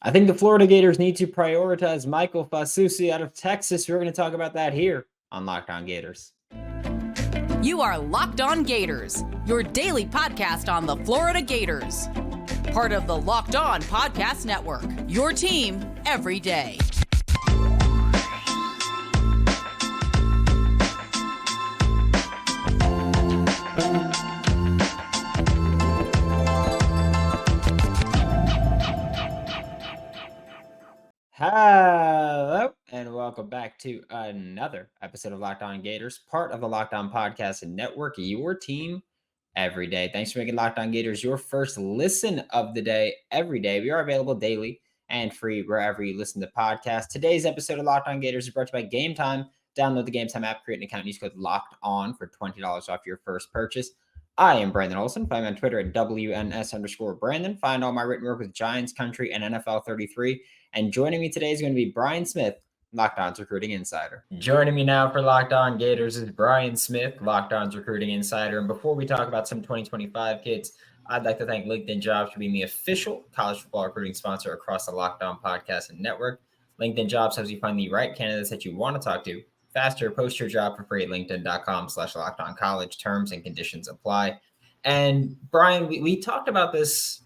I think the Florida Gators need to prioritize Michael Fasusi out of Texas. We're going to talk about that here on Locked On Gators. You are Locked On Gators, your daily podcast on the Florida Gators. Part of the Locked On Podcast Network, your team every day. Hello, and welcome back to another episode of Locked On Gators, part of the Locked On Podcast Network, your team every day. Thanks for making Locked On Gators your first listen of the day every day. We are available daily and free wherever you listen to podcasts. Today's episode of Locked On Gators is brought to you by Game Time. Download the Game Time app, create an account, and use code Locked On for $20 off your first purchase. I am Brandon Olsen. Find me on Twitter at WNS_Brandon. Find all my written work with Giants Country and NFL 33. And joining me today is going to be Brian Smith, Locked On's Recruiting Insider. Joining me now for Locked On Gators is Brian Smith, Locked On's Recruiting Insider. And before we talk about some 2025 kids, I'd like to thank LinkedIn Jobs for being the official college football recruiting sponsor across the Locked On Podcast and Network. LinkedIn Jobs helps you find the right candidates that you want to talk to faster. Post your job for free at linkedin.com/LockedOnCollege. Terms and conditions apply. And Brian, we talked about this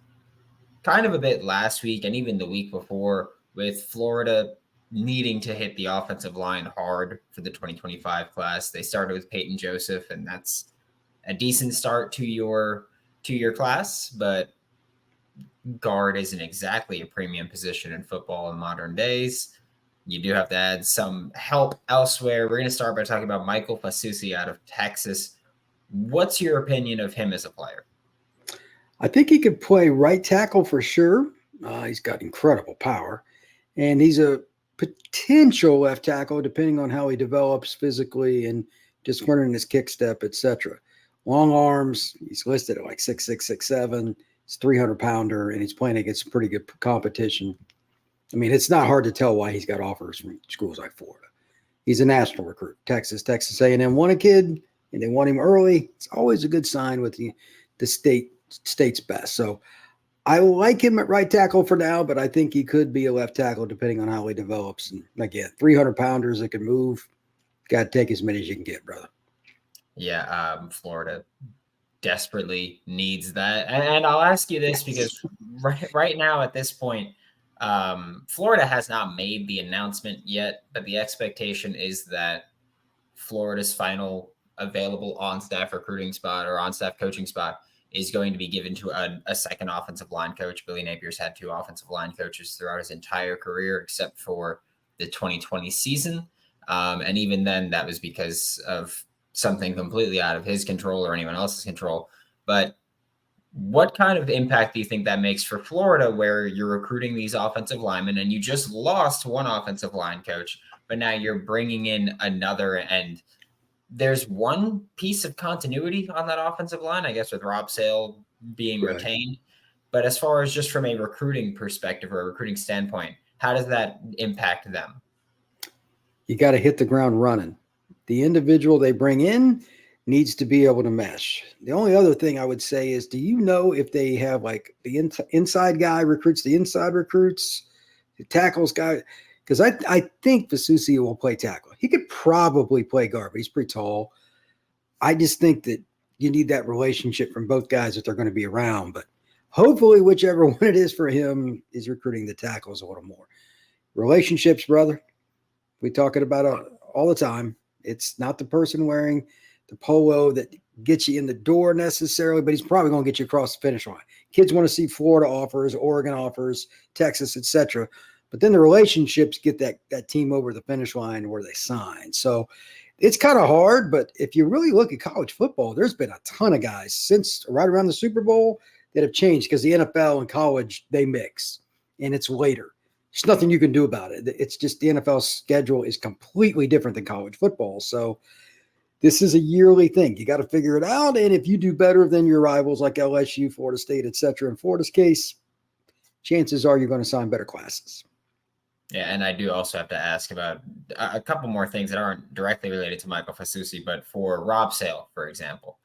kind of a bit last week and even the week before, with Florida needing to hit the offensive line hard for the 2025 class. They started with Peyton Joseph, and that's a decent start to your class, but guard isn't exactly a premium position in football in modern days. You do have to add some help elsewhere. We're going to start by talking about Michael Fasusi out of Texas. What's your opinion of him as a player? I think he could play right tackle for sure. He's got incredible power. And he's a potential left tackle, depending on how he develops physically and just learning his kick step, etc. Long arms. He's listed at like 6'6", 6'7". He's 300-pounder, and he's playing against some pretty good competition. I mean, it's not hard to tell why he's got offers from schools like Florida. He's a national recruit. Texas A&M won a kid, and they want him early. It's always a good sign with the state's best. So I like him at right tackle for now, but I think he could be a left tackle depending on how he develops. And again, 300-pounders that can move. Got to take as many as you can get, brother. Yeah, Florida desperately needs that. And I'll ask you this because right now at this point, Florida has not made the announcement yet, but the expectation is that Florida's final available on-staff recruiting spot or on-staff coaching spot is going to be given to a second offensive line coach. Billy Napier's had two offensive line coaches throughout his entire career, except for the 2020 season. And even then, that was because of something completely out of his control or anyone else's control. But what kind of impact do you think that makes for Florida, where you're recruiting these offensive linemen and you just lost one offensive line coach, but now you're bringing in another, and there's one piece of continuity on that offensive line, I guess, with Rob Sale being retained. But as far as just from a recruiting perspective or a recruiting standpoint, how does that impact them? You got to hit the ground running. The individual they bring in needs to be able to mesh. The only other thing I would say is, do you know if they have like the inside guy recruits the inside recruits, the tackles guy? Because I think Fasusi will play tackle. He could probably play guard, but he's pretty tall. I just think that you need that relationship from both guys if they're going to be around. But hopefully whichever one it is for him is recruiting the tackles a little more. Relationships, brother. We talk about it all the time. It's not the person wearing the polo that gets you in the door necessarily, but he's probably going to get you across the finish line. Kids want to see Florida offers, Oregon offers, Texas, etc. But then the relationships get that team over the finish line where they sign. So it's kind of hard, but if you really look at college football, there's been a ton of guys since right around the Super Bowl that have changed because the NFL and college, they mix, and it's later. There's nothing you can do about it. It's just the NFL schedule is completely different than college football. So this is a yearly thing. You got to figure it out, and if you do better than your rivals like LSU, Florida State, etc., in Florida's case, chances are you're going to sign better classes. Yeah, and I do also have to ask about a couple more things that aren't directly related to Michael Fasusi, but for Rob Sale, for example.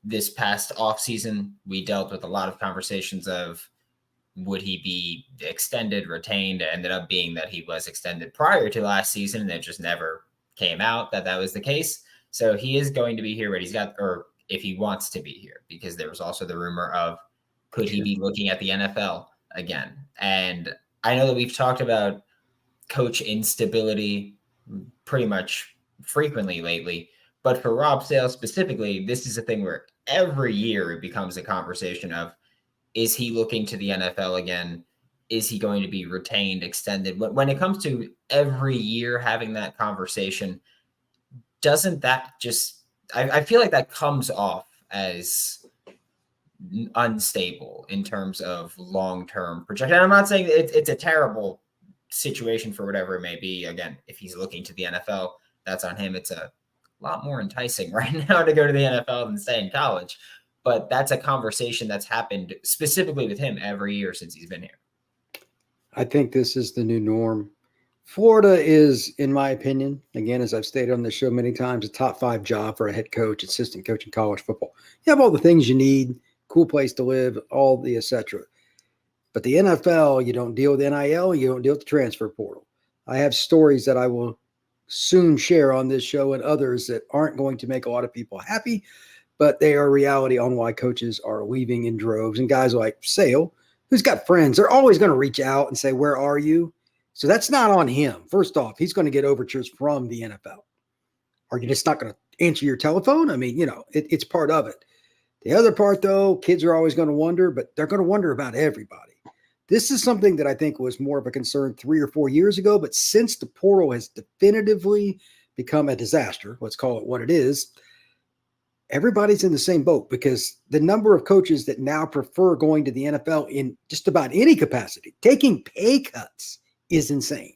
This past offseason, we dealt with a lot of conversations of would he be extended, retained? It ended up being that he was extended prior to last season, and it just never came out that that was the case. So he is going to be here, but he's got, or if he wants to be here, because there was also the rumor of, could he be looking at the NFL again? And I know that we've talked about coach instability pretty much frequently lately, but for Rob Sale specifically, this is a thing where every year it becomes a conversation of, is he looking to the NFL again? Is he going to be retained, extended? When it comes to every year having that conversation, doesn't that just, I feel like that comes off as unstable in terms of long-term projection. And I'm not saying it's a terrible situation for whatever it may be. Again, if he's looking to the NFL, that's on him. It's a lot more enticing right now to go to the NFL than stay in college. But that's a conversation that's happened specifically with him every year since he's been here. I think this is the new norm. Florida is, in my opinion, again, as I've stated on this show many times, a top 5 job for a head coach, assistant coach in college football. You have all the things you need, cool place to live, all the et cetera. But the NFL, you don't deal with NIL, you don't deal with the transfer portal. I have stories that I will soon share on this show and others that aren't going to make a lot of people happy, but they are reality on why coaches are leaving in droves. And guys like Sale, who's got friends, they're always going to reach out and say, where are you? So that's not on him. First off, he's going to get overtures from the NFL. Are you just not going to answer your telephone? I mean, it's part of it. The other part, though, kids are always going to wonder, but they're going to wonder about everybody. This is something that I think was more of a concern 3 or 4 years ago, but since the portal has definitively become a disaster, let's call it what it is, everybody's in the same boat, because the number of coaches that now prefer going to the NFL in just about any capacity, taking pay cuts, is insane.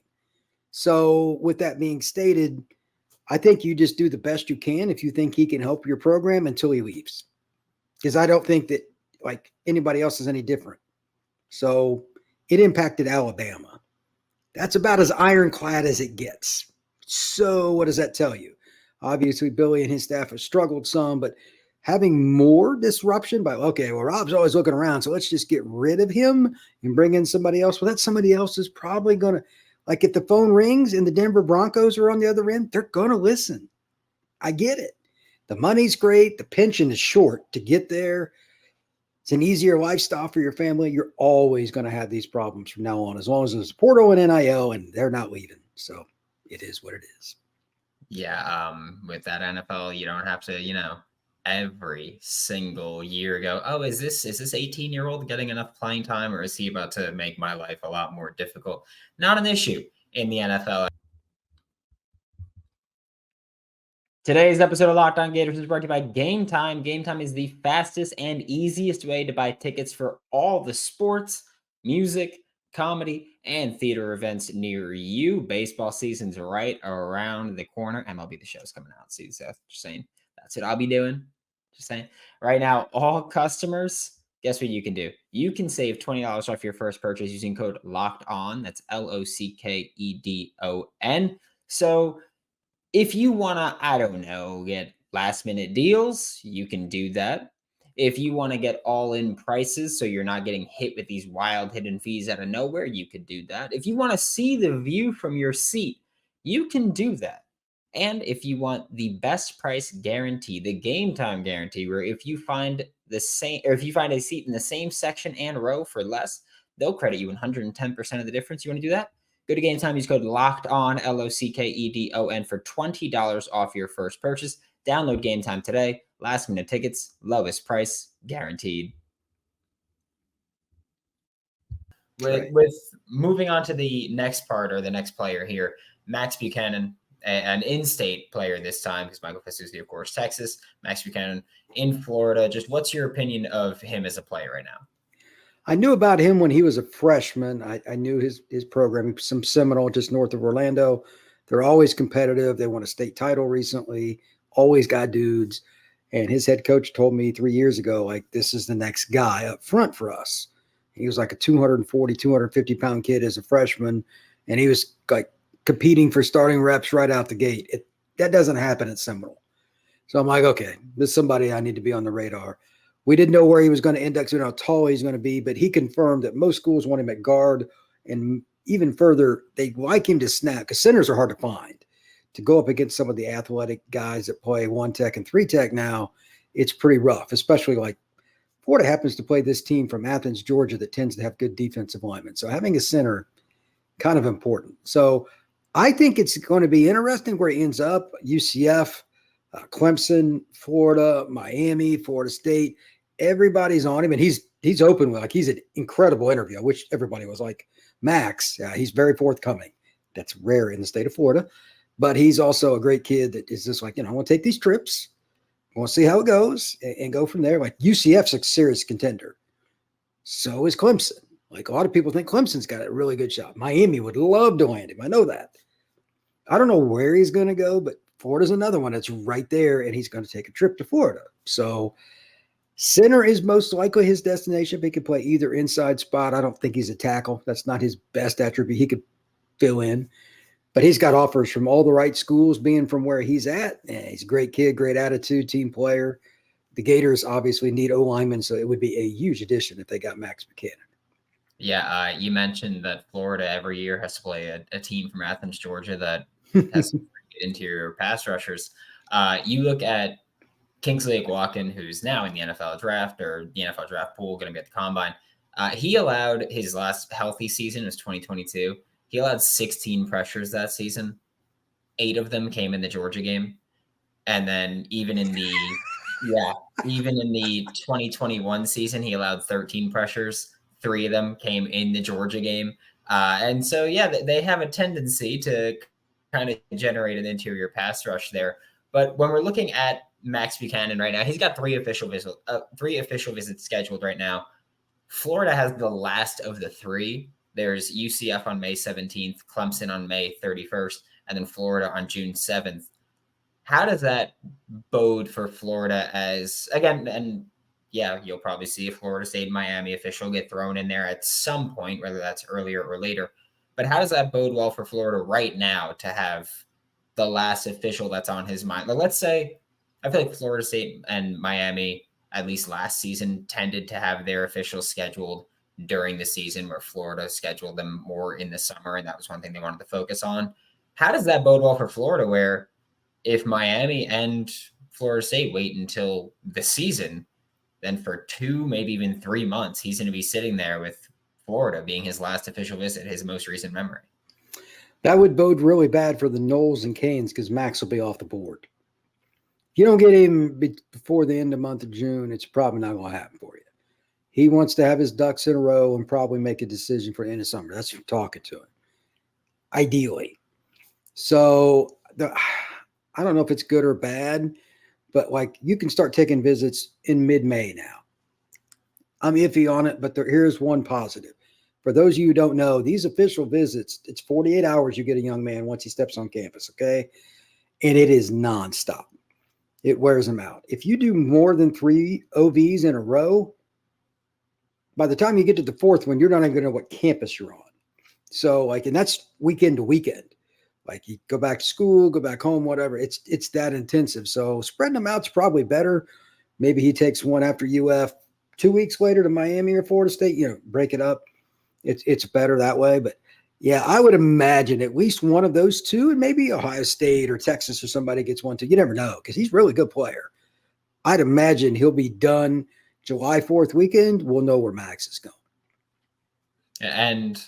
So with that being stated, I think you just do the best you can if you think he can help your program until he leaves. Because I don't think that like anybody else is any different. So it impacted Alabama. That's about as ironclad as it gets. So what does that tell you? Obviously, Billy and his staff have struggled some, but having more disruption by, okay, well, Rob's always looking around, so let's just get rid of him and bring in somebody else. Well, that somebody else is probably going to, like if the phone rings and the Denver Broncos are on the other end, they're going to listen. I get it. The money's great. The pension is short to get there. It's an easier lifestyle for your family. You're always going to have these problems from now on, as long as there's portal and NIL and they're not leaving. So it is what it is. Yeah. With that NFL, you don't have to, every single year go, oh, is this 18-year-old getting enough playing time, or is he about to make my life a lot more difficult? Not an issue in the NFL. Today's episode of Locked On Gators is brought to you by Game Time. Game Time is the fastest and easiest way to buy tickets for all the sports, music, comedy, and theater events near you. Baseball season's right around the corner. MLB The Show's coming out. See, Seth, just saying. That's what I'll be doing. Just saying. Right now, all customers, guess what you can do? You can save $20 off your first purchase using code Locked On. That's LOCKEDON. So if you want to, I don't know, get last minute deals, you can do that. If you want to get all in prices so you're not getting hit with these wild hidden fees out of nowhere, you could do that. If you want to see the view from your seat, you can do that. And if you want the best price guarantee, the Game Time guarantee, where if you find a seat in the same section and row for less, they'll credit you 110% of the difference. You want to do that? Go to Game Time, use code LOCKEDON, LOCKEDON, for $20 off your first purchase. Download Game Time today. Last minute tickets, lowest price guaranteed. With moving on to the next part, or the next player here, Max Buchanan, an in-state player this time, because Michael Fasusi, of course, Texas. Max Buchanan in Florida. Just what's your opinion of him as a player right now? I knew about him when he was a freshman. I knew his program, some Seminole, just north of Orlando. They're always competitive. They won a state title recently, always got dudes. And his head coach told me 3 years ago, like, this is the next guy up front for us. He was like a 240, 250-pound kid as a freshman, and he was like competing for starting reps right out the gate. That doesn't happen at Seminole. So I'm like, okay, this is somebody I need to be on the radar. We didn't know where he was going to end up, how tall he's going to be, but he confirmed that most schools want him at guard, and even further, they like him to snap because centers are hard to find. To go up against some of the athletic guys that play 1-tech and 3-tech now, it's pretty rough, especially like Florida happens to play this team from Athens, Georgia, that tends to have good defensive linemen. So having a center, kind of important. So I think it's going to be interesting where he ends up. UCF, Clemson, Florida, Miami, Florida State. Everybody's on him, and he's open with, like, he's an incredible interview. I wish everybody was like Max. He's very forthcoming. That's rare in the state of Florida, but he's also a great kid that is just like, I want to take these trips. I want to see how it goes and go from there. Like, UCF's a serious contender. So is Clemson. Like, a lot of people think Clemson's got a really good shot. Miami would love to land him. I know that. I don't know where he's going to go, but Florida's another one that's right there, and he's going to take a trip to Florida. So center is most likely his destination if he could play either inside spot. I don't think he's a tackle. That's not his best attribute. He could fill in, but he's got offers from all the right schools being from where he's at. And he's a great kid, great attitude, team player. The Gators obviously need O-linemen, so it would be a huge addition if they got Max Buchanan. Yeah, you mentioned that Florida every year has to play a team from Athens, Georgia that has some interior pass rushers. You look at Kingsley Aguakin, who's now in the NFL draft or the NFL draft pool, going to be at the combine. He allowed his last healthy season was 2022. He allowed 16 pressures that season. 8 of them came in the Georgia game. And then even in the 2021 season, he allowed 13 pressures. 3 of them came in the Georgia game. And so, they have a tendency to kind of generate an interior pass rush there. But when we're looking at Max Buchanan right now, he's got 3 official visits scheduled right now. Florida has the last of the 3. There's UCF on May 17th, Clemson on May 31st, and then Florida on June 7th. How does that bode for Florida as, again, and you'll probably see a Florida State Miami official get thrown in there at some point, whether that's earlier or later. But how does that bode well for Florida right now to have the last official that's on his mind? Like, let's say, I feel like Florida State and Miami, at least last season, tended to have their officials scheduled during the season, where Florida scheduled them more in the summer, and that was one thing they wanted to focus on. How does that bode well for Florida, where if Miami and Florida State wait until the season, then for 2, maybe even 3 months, he's going to be sitting there with Florida being his last official visit, his most recent memory? That would bode really bad for the Knowles and Canes because Max will be off the board. If you don't get him before the end of the month of June, it's probably not going to happen for you. He wants to have his ducks in a row and probably make a decision for the end of summer. That's from talking to him, ideally. So I don't know if it's good or bad, but like, you can start taking visits in mid-May now. I'm iffy on it, but here's one positive. For those of you who don't know, these official visits, it's 48 hours you get a young man once he steps on campus, okay? And it is nonstop. It wears them out. If you do more than 3 OVs in a row, by the time you get to the 4th one, you're not even going to know what campus you're on. So, and that's weekend to weekend. Like, you go back to school, go back home, whatever. It's that intensive. So spreading them out's probably better. Maybe he takes one after UF 2 weeks later to Miami or Florida State, break it up. It's better that way. But yeah, I would imagine at least one of those 2, and maybe Ohio State or Texas or somebody gets one too. You never know, because he's a really good player. I'd imagine he'll be done July 4th weekend. We'll know where Max is going. And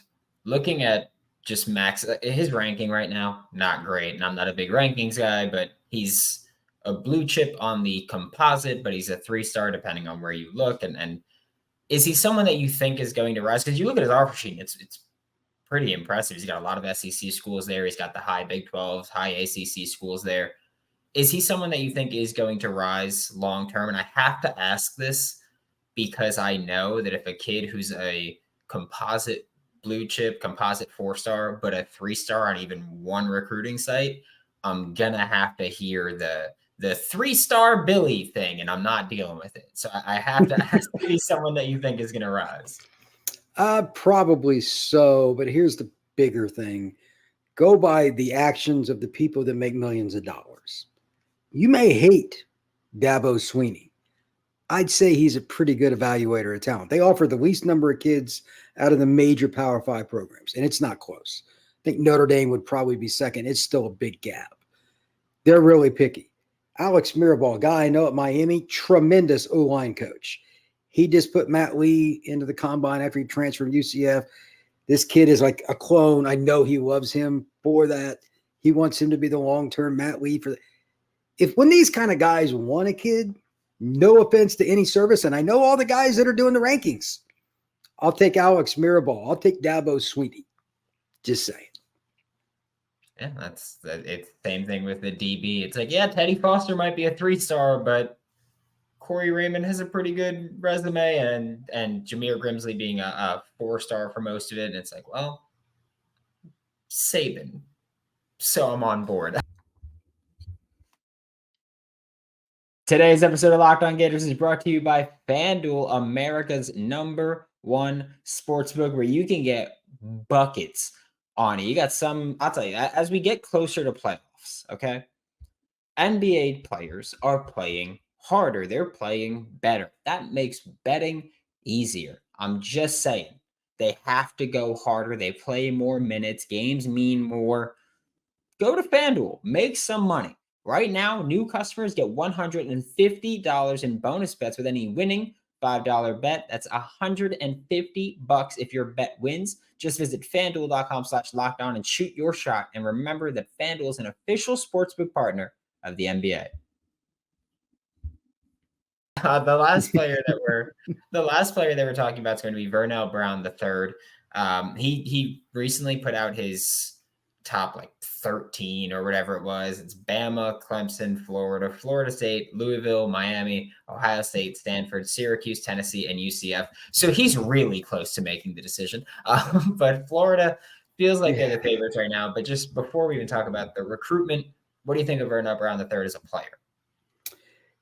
looking at just Max, his ranking right now, not great. And I'm not a big rankings guy, but he's a blue chip on the composite, but he's a 3-star depending on where you look. And is he someone that you think is going to rise? Because you look at his offer sheet, it's pretty impressive. He's got a lot of SEC schools there. He's got the high Big 12, high ACC schools there. Is he someone that you think is going to rise long-term? And I have to ask this because I know that if a kid who's a composite blue chip, composite 4-star, but a 3-star on even one recruiting site, I'm going to have to hear the 3-star Billy thing, and I'm not dealing with it. So I have to ask to be someone that you think is going to rise. Probably so, but here's the bigger thing. Go by the actions of the people that make millions of dollars. You may hate Dabo Swinney. I'd say he's a pretty good evaluator of talent. They offer the least number of kids out of the major Power 5 programs, and it's not close. I think Notre Dame would probably be second. It's still a big gap. They're really picky. Alex Mirabal, a guy I know at Miami, tremendous O-line coach. He just put Matt Lee into the combine after he transferred from UCF. This kid is like a clone. I know he loves him for that. He wants him to be the long-term Matt Lee for if when these kind of guys want a kid, no offense to any service, and I know all the guys that are doing the rankings, I'll take Alex Mirabal. I'll take Dabo Sweetie. Just saying. Yeah, it's the same thing with the DB. It's like, yeah, Teddy Foster might be a 3-star, but Corey Raymond has a pretty good resume, and Jameer Grimsley being a 4-star for most of it. And it's like, well, Saban. So I'm on board. Today's episode of Locked On Gators is brought to you by FanDuel, America's #1 sportsbook, where you can get buckets on it. You got some, I'll tell you, as we get closer to playoffs, okay, NBA players are playing harder. They're playing better. That makes betting easier. I'm just saying. They have to go harder. They play more minutes. Games mean more. Go to FanDuel. Make some money. Right now, new customers get $150 in bonus bets with any winning $5 bet. That's $150 if your bet wins. Just visit FanDuel.com/lockedon and shoot your shot. And remember that FanDuel is an official sportsbook partner of the NBA. The last player that we're talking about is going to be Vernell Brown III. He recently put out his top like 13 or whatever it was. It's Bama, Clemson, Florida, Florida State, Louisville, Miami, Ohio State, Stanford, Syracuse, Tennessee, and UCF. So he's really close to making the decision. But Florida feels like they're the favorites right now. But just before we even talk about the recruitment, what do you think of Vernell Brown III as a player?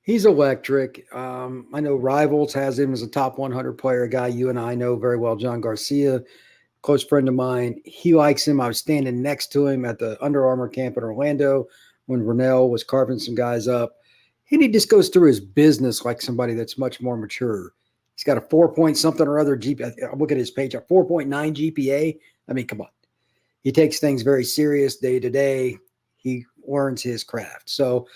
He's electric. I know Rivals has him as a top 100 player, a guy you and I know very well, John Garcia, close friend of mine. He likes him. I was standing next to him at the Under Armour camp in Orlando when Vernell was carving some guys up. And he just goes through his business like somebody that's much more mature. He's got a 4-point-something or other GPA. I'll look at his page, a 4.9 GPA. I mean, come on. He takes things very serious day to day. He learns his craft. So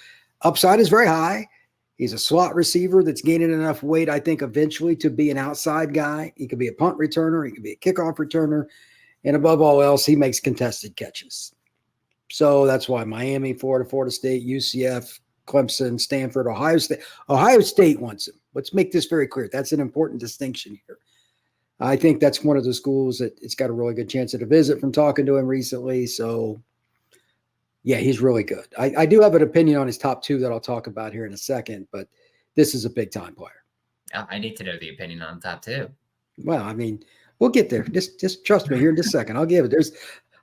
upside is very high. He's a slot receiver that's gaining enough weight, I think, eventually to be an outside guy. He could be a punt returner. He could be a kickoff returner. And above all else, he makes contested catches. So that's why Miami, Florida State, UCF, Clemson, Stanford, Ohio State. Ohio State wants him. Let's make this very clear. That's an important distinction here. I think that's one of the schools that it's got a really good chance at a visit from talking to him recently. So yeah, he's really good. I do have an opinion on his top 2 that I'll talk about here in a second, but this is a big-time player. I need to know the opinion on top 2. Well, I mean, we'll get there. Just trust me here in just a second. I'll give it.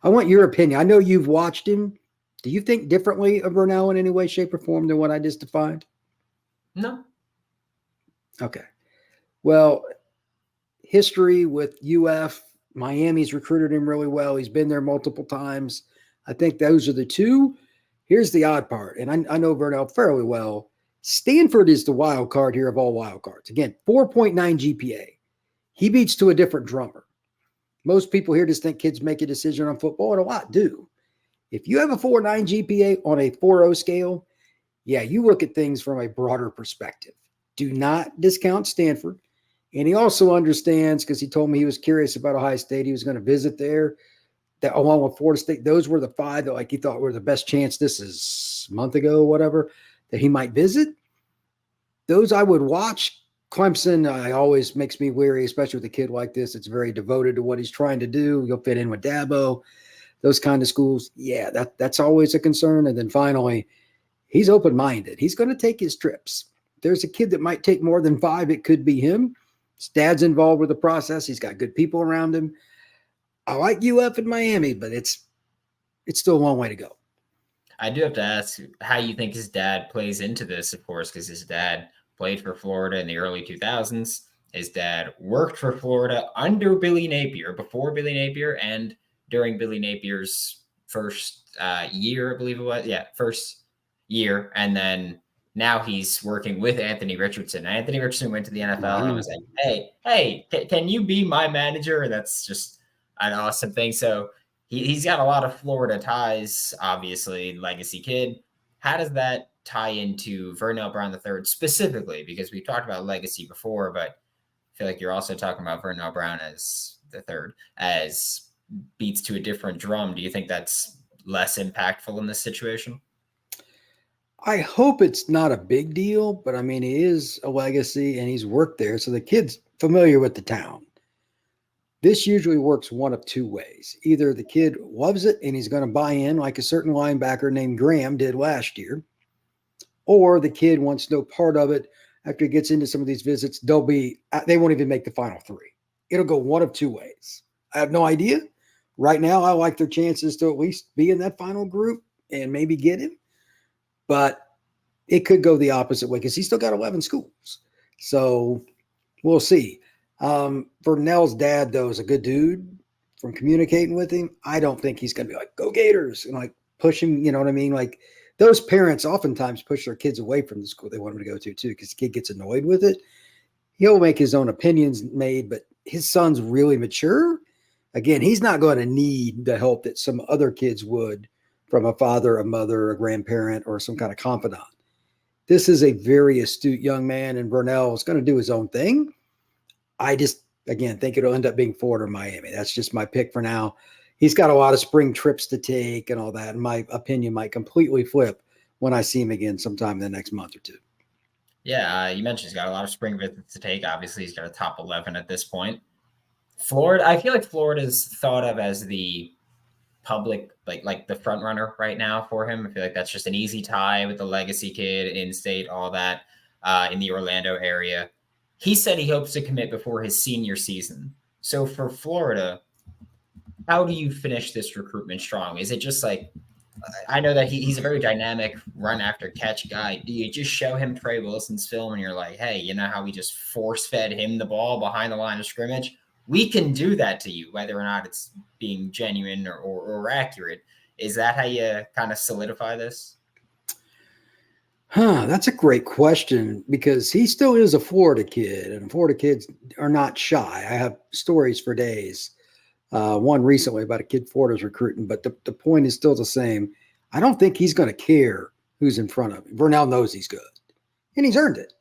I want your opinion. I know you've watched him. Do you think differently of Vernell in any way, shape, or form than what I just defined? No. Okay. Well, history with UF, Miami's recruited him really well. He's been there multiple times. I think those are the 2. Here's the odd part, and I know Vernell fairly well. Stanford is the wild card here of all wild cards. Again, 4.9 GPA. He beats to a different drummer. Most people here just think kids make a decision on football, and a lot do. If you have a 4.9 GPA on a 4.0 scale, yeah, you look at things from a broader perspective. Do not discount Stanford. And he also understands, because he told me he was curious about Ohio State. He was going to visit there. That along with Florida State, those were the 5 that like he thought were the best chance. This is a month ago, whatever, that he might visit. Those I would watch. Clemson, always makes me weary, especially with a kid like this. It's very devoted to what he's trying to do. He'll fit in with Dabo, those kind of schools. Yeah, that's always a concern. And then finally, he's open-minded. He's going to take his trips. There's a kid that might take more than 5. It could be him. His dad's involved with the process. He's got good people around him. I like UF in Miami, but it's still a long way to go. I do have to ask how you think his dad plays into this, of course, because his dad played for Florida in the early 2000s. His dad worked for Florida under Billy Napier, before Billy Napier, and during Billy Napier's first year, I believe it was. Yeah, first year. And then now he's working with Anthony Richardson. Anthony Richardson went to the NFL and he was like, hey, can you be my manager? And that's just an awesome thing. So he's got a lot of Florida ties, obviously, legacy kid. How does that tie into Vernell Brown III specifically? Because we talked about legacy before, but I feel like you're also talking about Vernell Brown as the third, as beats to a different drum. Do you think that's less impactful in this situation? I hope it's not a big deal, but I mean, he is a legacy and he's worked there. So the kid's familiar with the town. This usually works one of two ways. Either the kid loves it and he's going to buy in like a certain linebacker named Graham did last year, or the kid wants no part of it. After he gets into some of these visits, they won't even make the final three. It'll go one of two ways. I have no idea. Right now, I like their chances to at least be in that final group and maybe get him. But it could go the opposite way because he's still got 11 schools. So we'll see. Vernell's dad, though, is a good dude. From communicating with him, I don't think he's going to be like, go Gators, and like push him, you know what I mean? Like those parents oftentimes push their kids away from the school they want them to go to, too, because the kid gets annoyed with it. He'll make his own opinions made, but his son's really mature. Again, he's not going to need the help that some other kids would from a father, a mother, a grandparent, or some kind of confidant. This is a very astute young man, and Vernell is going to do his own thing. I just, again, think it'll end up being Florida or Miami. That's just my pick for now. He's got a lot of spring trips to take and all that, and my opinion might completely flip when I see him again sometime in the next month or two. Yeah, you mentioned he's got a lot of spring visits to take. Obviously, he's got a top 11 at this point. Florida, I feel like Florida's thought of as the public, like the front runner right now for him. I feel like that's just an easy tie with the legacy kid, in-state, all that, in the Orlando area. He said he hopes to commit before his senior season. So for Florida, how do you finish this recruitment strong? Is it just like, I know that he's a very dynamic run after catch guy. Do you just show him Trey Wilson's film and you're like, hey, you know how we just force fed him the ball behind the line of scrimmage? We can do that to you, whether or not it's being genuine or accurate. Is that how you kind of solidify this? That's a great question because he still is a Florida kid, and Florida kids are not shy. I have stories for days. One recently about a kid Florida's recruiting, but the point is still the same. I don't think he's going to care who's in front of him. Vernell knows he's good, and he's earned it.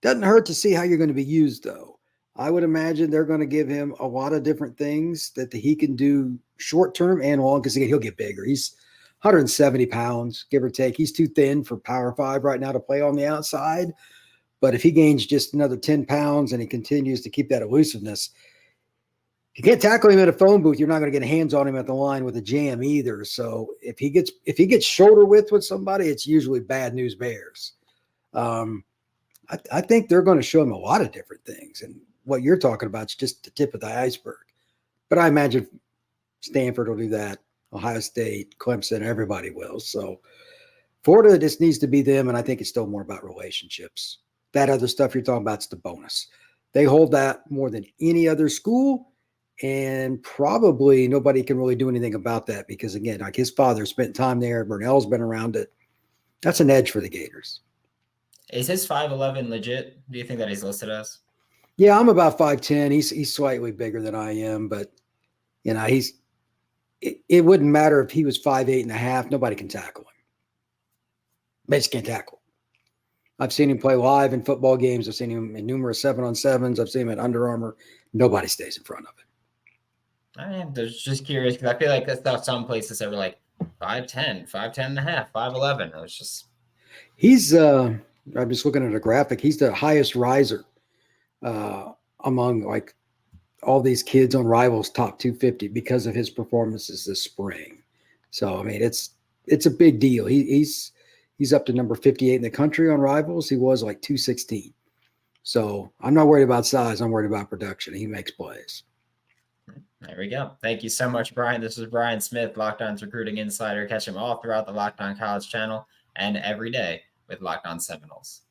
Doesn't hurt to see how you're going to be used, though. I would imagine they're going to give him a lot of different things that he can do short term and long because he'll get bigger. He's 170 pounds, give or take. He's too thin for Power 5 right now to play on the outside. But if he gains just another 10 pounds and he continues to keep that elusiveness, if you can't tackle him at a phone booth, you're not going to get hands on him at the line with a jam either. So if he gets shoulder width with somebody, it's usually bad news bears. I think they're going to show him a lot of different things. And what you're talking about is just the tip of the iceberg. But I imagine Stanford will do that. Ohio State, Clemson, everybody will. So Florida just needs to be them, and I think it's still more about relationships. That other stuff you're talking about is the bonus. They hold that more than any other school, and probably nobody can really do anything about that because, again, like his father spent time there. Vernell's been around it. That's an edge for the Gators. Is his 5'11" legit? Do you think that he's listed as? Yeah, I'm about 5'10". He's slightly bigger than I am, but you know, it wouldn't matter if he was 5'8.5". Nobody can tackle him. They just can't tackle. I've seen him play live in football games. I've seen him in numerous 7-on-7s. I've seen him at Under Armour. Nobody stays in front of him. I am just curious because I feel like that's not some places that were like 5'10", 5'10.5", 5'11". It was just. He's. I'm just looking at a graphic. He's the highest riser among like all these kids on Rivals top 250 because of his performances this spring. So I mean, it's a big deal. He's up to number 58 in the country on Rivals. He was like 216. So I'm not worried about size. I'm worried about production. He makes plays. There we go. Thank you so much, Brian. This is Brian Smith, Locked On's recruiting insider. Catch him all throughout the Locked On College channel and every day with Locked On Seminoles.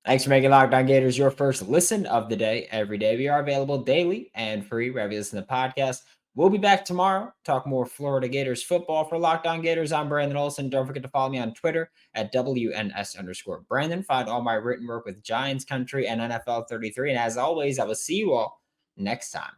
Thanks for making Locked On Gators your first listen of the day every day. We are available daily and free wherever you listen to the podcast. We'll be back tomorrow, talk more Florida Gators football. For Locked On Gators, I'm Brandon Olsen. Don't forget to follow me on Twitter at WNS_Brandon. Find all my written work with Giants Country and NFL 33. And as always, I will see you all next time.